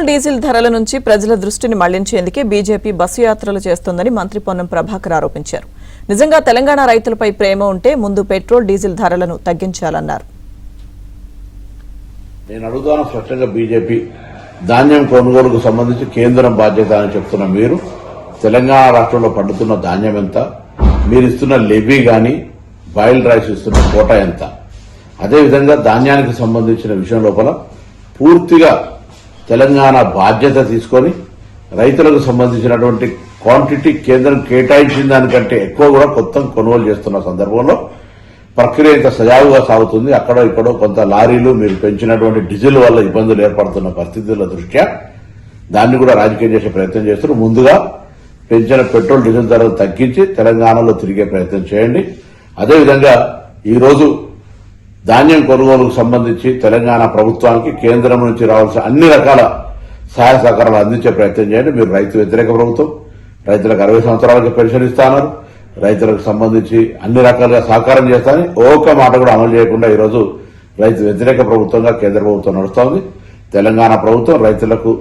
Diesel ధరల నుంచి ప్రజల దృష్టిని మళ్లించేందుకే బీజేపీ బస్సు యాత్రలు చేస్తోందని మంత్రి పొన్నం ప్రభాకర్ ఆరోపించారు. నిజంగా తెలంగాణ రైతులపై ప్రేమ ఉంటే ముందు పెట్రోల్ డీజిల్ ధరలను తగ్గించాలన్నారు. నేను అడుగుతాను స్పష్టంగా, బీజేపీ ధాన్యం కొనుగోలుకు సంబంధించి కేంద్రం బాధ్యత అని చెప్తున్న మీరు తెలంగాణ రాష్ట్రంలో పండుతున్న ధాన్యం ఎంత, మీరు ఇస్తున్న లెవీ గాని బాయిల్డ్ రైస్ ఇస్తున్న కోట ఎంత, అదేవిధంగా ధాన్యానికి సంబంధించిన విషయం లోపల పూర్తిగా తెలంగాణ బాధ్యత తీసుకొని రైతులకు సంబంధించినటువంటి క్వాంటిటీ కేంద్రం కేటాయించిన దానికంటే ఎక్కువ కూడా కొత్త కొనుగోలు చేస్తున్న సందర్భంలో ప్రక్రియ ఇంత సజావుగా సాగుతుంది. అక్కడో ఇక్కడో కొంత లారీలు మీరు పెంచినటువంటి డీజిల్ వల్ల ఇబ్బందులు ఏర్పడుతున్న పరిస్థితుల దృష్ట్యా దాన్ని కూడా రాజకీయం చేసే ప్రయత్నం చేస్తున్నారు. ముందుగా పెంచిన పెట్రోల్ డీజిల్ ధరలు తగ్గించి తెలంగాణలో తిరిగే ప్రయత్నం చేయండి. అదేవిధంగా ఈరోజు ధాన్యం కొనుగోలుకు సంబంధించి తెలంగాణ ప్రభుత్వానికి కేంద్రం నుంచి రావాల్సిన అన్ని రకాల సహాయ సహకారాలు అందించే ప్రయత్నం చేయండి. మీరు రైతు వ్యతిరేక ప్రభుత్వం, రైతులకు 60 సంవత్సరాలకి పెన్షన్ ఇస్తాన్నారు, రైతులకు సంబంధించి అన్ని రకాలుగా సహకారం చేస్తానని ఒక్క మాట కూడా అమలు చేయకుండా ఈరోజు రైతు వ్యతిరేక ప్రభుత్వంగా కేంద్ర ప్రభుత్వం నడుస్తోంది. తెలంగాణ ప్రభుత్వం రైతులకు